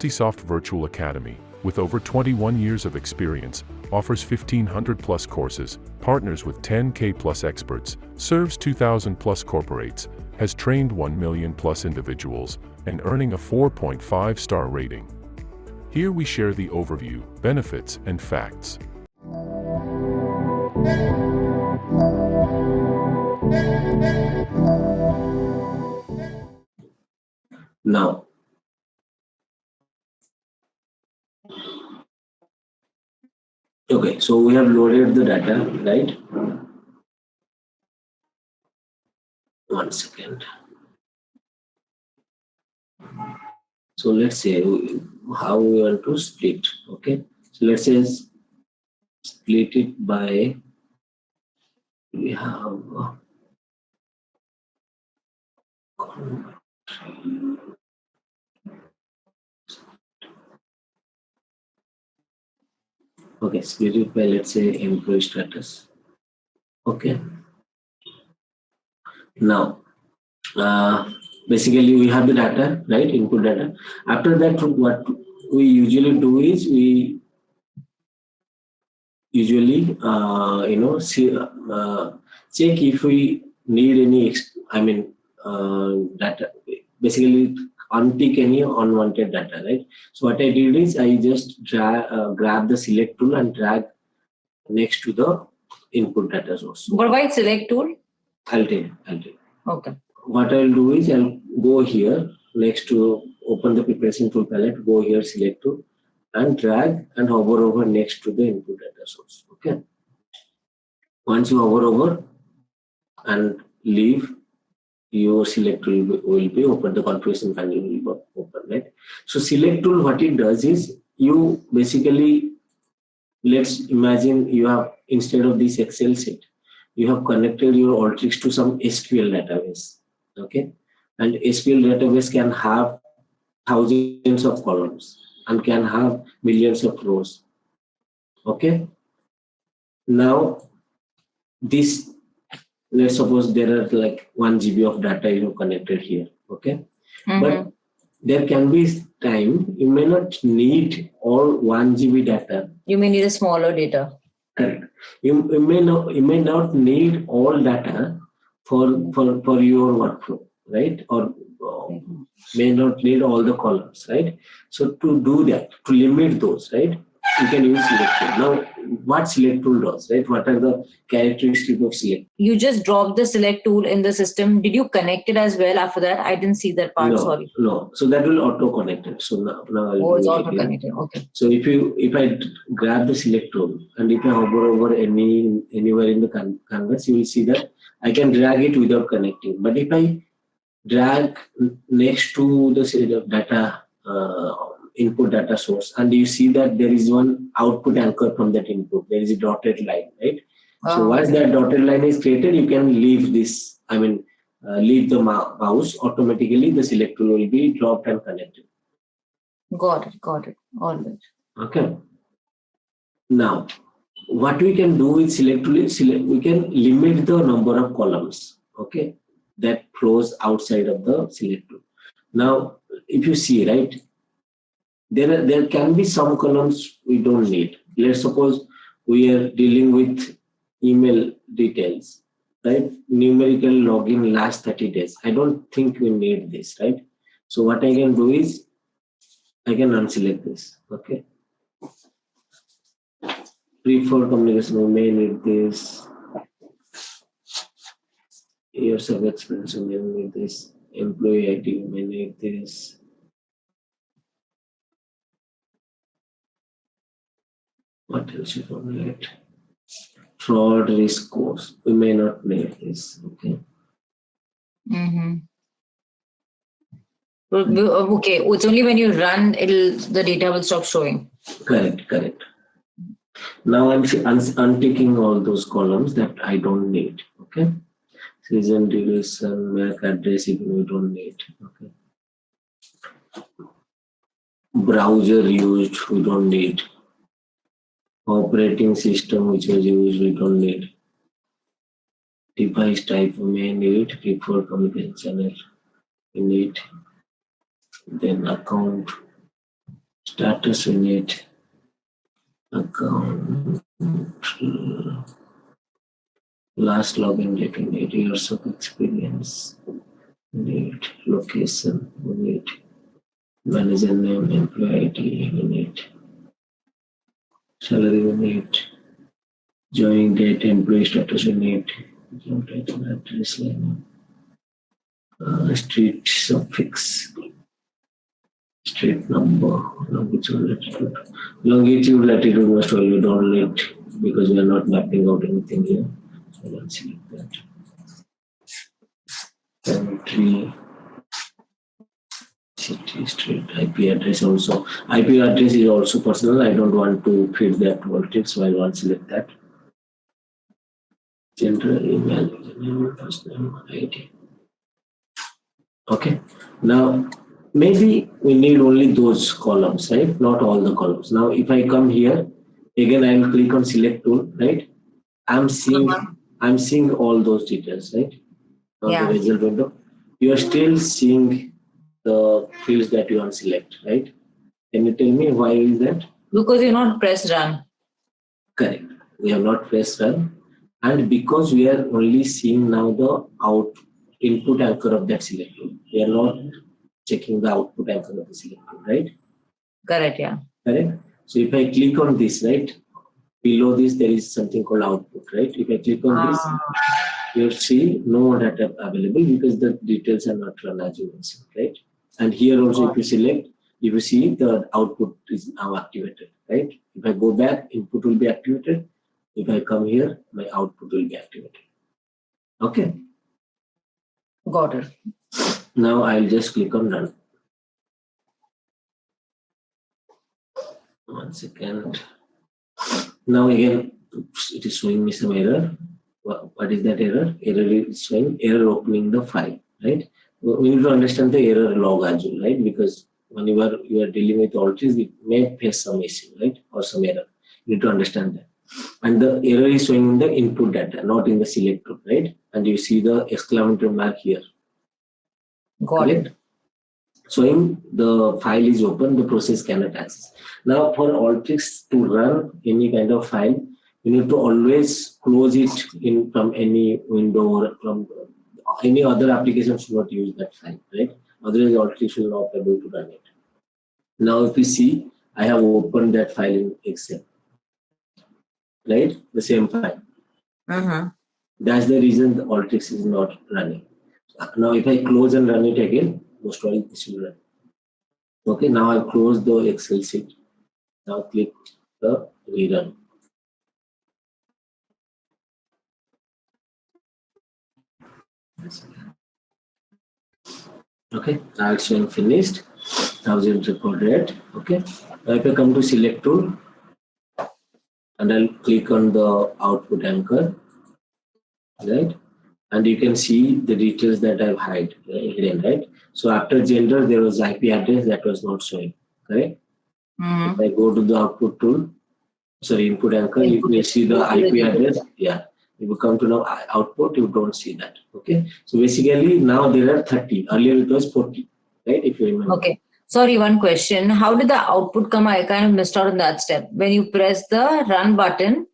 Multisoft Virtual Academy, with over 21 years of experience, offers 1,500 plus courses, partners with 10K plus experts, serves 2,000 plus corporates, has trained 1 million plus individuals, and earning a 4.5-star rating. Here we share the overview, benefits, and facts. Now, okay, so we have loaded the data, right? One second. So let's say how we want to split. Okay, so let's say split it by, we have okay, split it by, let's say, employee status. Okay, now basically we have the data, right? Input data. After that, what we usually do is we usually check if we need any data, basically untick any unwanted data, right? So what I did is I just grab the select tool and drag next to the input data source. What about select tool? I'll tell you. Okay. What I'll do is I'll go here next to open the preparation tool palette, go here, select tool, and drag and hover over next to the input data source. Okay. Once you hover over and leave, your select tool will be open, the configuration panel will be open, right? So select tool, what it does is you basically, let's imagine you have, instead of this Excel sheet, you have connected your Alteryx to some SQL database. Okay, and SQL database can have thousands of columns and can have millions of rows. Okay, now this, let's suppose there are like 1 GB of data you have connected here. Okay, but there can be time you may not need all 1 GB data. You may need a smaller data. Correct. You may not need all data for your workflow, right? Or may not need all the columns, right? So to do that, to limit those, right, you can use select tool. Now, what select tool does, right? What are the characteristics of select? You just dropped the select tool in the system. Did you connect it as well after that? I didn't see that part. Sorry. No. So that will auto connect it. So now it's auto connected. Okay. So if I grab the select tool and if I hover over anywhere in the canvas, you will see that I can drag it without connecting. But if I drag next to the data input data source, and you see that there is one output anchor from that input, there is a dotted line, right? So once that dotted line is created, you can leave this, leave the mouse, automatically the select tool will be dropped and connected. Got it. All right. Okay. Now, what we can do with select tool is we can limit the number of columns, okay, that flows outside of the select tool. Now, if you see, right, there can be some columns we don't need. Let's suppose we are dealing with email details, right? Numerical login last 30 days. I don't think we need this, right? So what I can do is I can unselect this, okay? Preferred communication, we may need this. Years of experience, we may need this. Employee ID, we may need this. What else you don't need? Fraud risk course, we may not need this, okay? Okay, it's only when you run, the data will stop showing. Correct. Now I'm unticking all those columns that I don't need, okay? Season, duration, MAC address, even we don't need, okay? Browser used, we don't need. Operating system which was used, we don't need. Device type, we may need. Preferred communication channel, we need. Then account, Status we need. Account. Last login date we need. Years of experience. We need location. We need manager name, employee ID. We need salary. We need joining date, employee status. We need job title, address line. Street suffix. Street number, longitude, latitude most well we don't need because we are not mapping out anything here. So let's select that. Country, city, street, IP address also. IP address is also personal. I don't want to feed that Alteryx, so I want to select that. Gender, email, first name, ID. Okay. Now, maybe we need only those columns, right? Not all the columns. Now, if I come here, again, I will click on select tool, right? I'm seeing all those details, right? On the result window. You are still seeing the fields that you want to select, right? Can you tell me why is that? Because you not press run. Correct. We have not pressed run. And because we are only seeing now the input anchor of that select tool. We are not checking the output anchor of the select tool, right? Correct, yeah. Correct. So if I click on this, right, below this there is something called output, right? If I click on this, you'll see no data available because the details are not run as you mentioned, right? And here also if you select, if you see the output is now activated, right? If I go back, input will be activated. If I come here, my output will be activated. Okay. Got it. Now I'll just click on run. 1 second. Now again, it is showing me some error. What is that error? Error is showing error opening the file, right? We need to understand the error log as well, right? Because whenever you are dealing with Alteryx, it may face some issue, right? Or some error. You need to understand that. And the error is showing in the input data, not in the select group, right? And you see the exclamatory mark here. Got it. Showing the file is open, the process cannot access. Now for Alteryx to run any kind of file, you need to always close it in from any window or from any other application should not use that file, right? Otherwise Alteryx will not be able to run it. Now if you see, I have opened that file in Excel, right? The same file. That's the reason the Alteryx is not running. Now if I close and run it again, most probably this will run. Okay, now I've closed the Excel sheet. Now click the rerun. Okay, now it's showing finished. 1000 recorded. Okay, now if I come to select tool and I'll click on the output anchor, right? And you can see the details that I've hidden, right? So after gender, there was IP address that was not showing, correct? If I go to the output tool, sorry, input anchor, you will see the IP address. Yeah. If you come to now output, you don't see that. Okay. So basically now there are 30. Earlier it was 40, right? If you remember. Okay. Sorry, one question. How did the output come? I kind of missed out on that step. When you press the run button,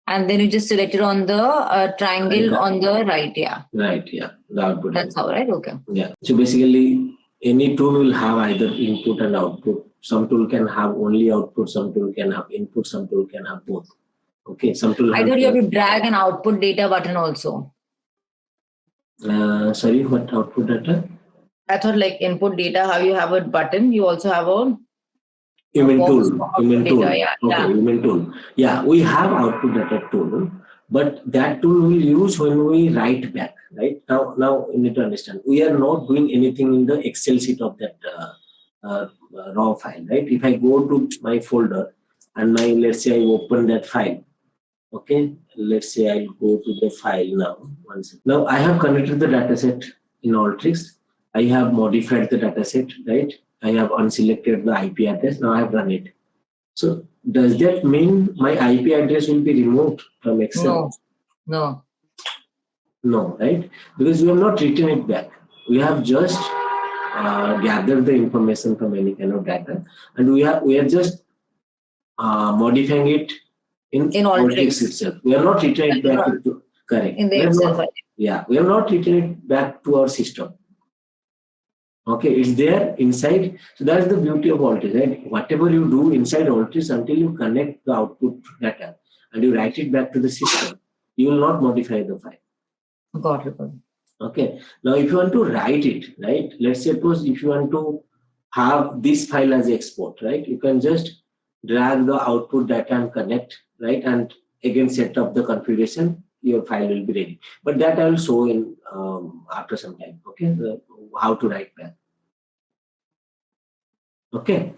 and then you just select it on the triangle on the right, yeah. Right, yeah. The output. That's how, right? Okay. Yeah. So basically, any tool will have either input and output. Some tool can have only output, some tool can have input, some tool can have both. Okay, some tool. I thought you have to drag an output data button also. Sorry, what output data? I thought like input data, how you have a button, you also have a You mean tool. Yeah. Okay, you mean tool. Yeah, we have output data tool, but that tool we'll use when we write back, right? Now you need to understand, we are not doing anything in the Excel sheet of that raw file, right? If I go to my folder and let's say I open that file, okay? Let's say I'll go to the file now. Now I have connected the dataset in Alteryx. I have modified the dataset, right? I have unselected the IP address. Now I have run it. So does that mean my IP address will be removed from Excel? No. No, right? Because we have not written it back. We have just gather the information from any kind of data, and we are just modifying it in Alteryx itself. We are not returning it back to correct. In the Excel file. Yeah, we are not returning it back to our system. Okay, it's there inside. So that's the beauty of Alteryx, right? Whatever you do inside Alteryx, until you connect the output data and you write it back to the system, you will not modify the file. Got it. Okay. Now, if you want to write it, right? Let's suppose if you want to have this file as export, right? You can just drag the output data and connect, right? And again, set up the configuration. Your file will be ready. But that I will show in after some time. Okay, how to write back. Okay.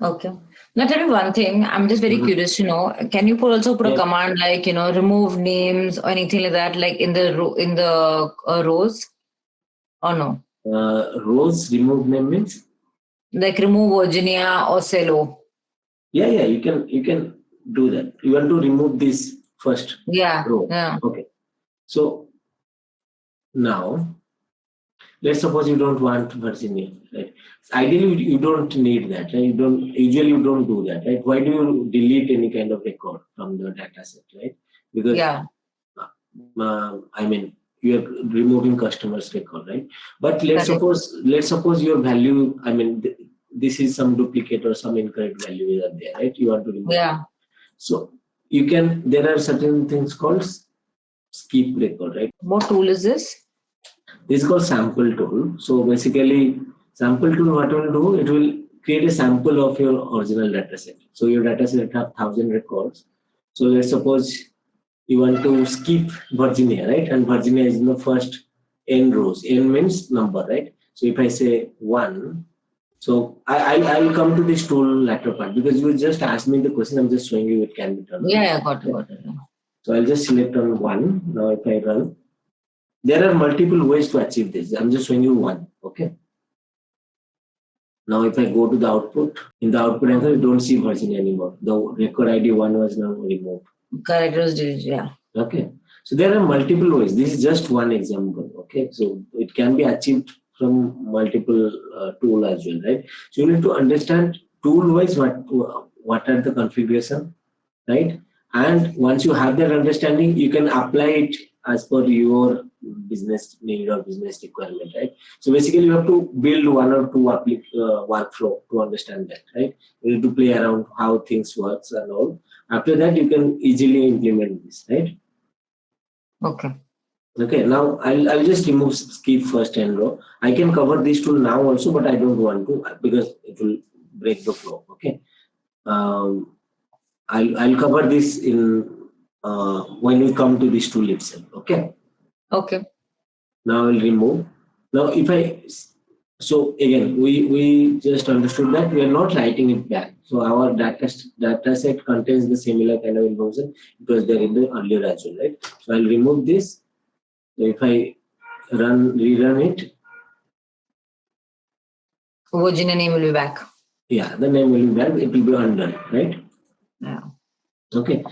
Okay. Now tell me one thing. I'm just very curious to know. Can you also put a command like remove names or anything like that, like in the rows, or no? Rows remove name means like remove Virginia or Cello. Yeah, you can do that. You want to remove this first row. Yeah. Okay. So now let's suppose you don't want Virginia, right? Ideally, you don't need that, right? Usually you don't do that, right? Why do you delete any kind of record from the data set, right? Because I mean, you are removing customers' record, right? But let's suppose your value, I mean, this is some duplicate or some incorrect value are there, right? You want to remove. Yeah. It. So there are certain things called skip record, right? What tool is this? This is called sample tool. So basically, sample tool, what it will do, it will create a sample of your original data set. So your data set have 1,000 records. So let's suppose you want to skip Virginia, right? And Virginia is in the first n rows. N means number, right? So if I say 1, so I'll come to this tool later part, because you just asked me the question. I'm just showing you it can be done. Yeah, got it. So I'll just select on 1. Now if I run, there are multiple ways to achieve this. I'm just showing you one. Okay. Now if I go to the output, in the output answer, you don't see Virginia anymore. The record ID 1 was now removed. Correct, yeah. Okay. So there are multiple ways. This is just one example. Okay. So it can be achieved from multiple tool as well, right? So you need to understand tool wise what are the configuration, right? And once you have that understanding, you can apply it as per your business need or business requirement, right? So basically, you have to build one or two workflow to understand that, right? You need to play around how things works and all. After that, you can easily implement this, right? Okay. Now I'll just remove skip first n row. I can cover this tool now also, but I don't want to because it will break the flow. Okay. I'll cover this in when we come to this tool itself. Okay. Now I'll remove. Now so again we just understood that we are not writing it back. So our data set contains the similar kind of information because they're in the earlier as well, right? So I'll remove this. So if I rerun it, Virginia name will be back. Yeah, the name will be back. It will be undone, right? Yeah. Okay.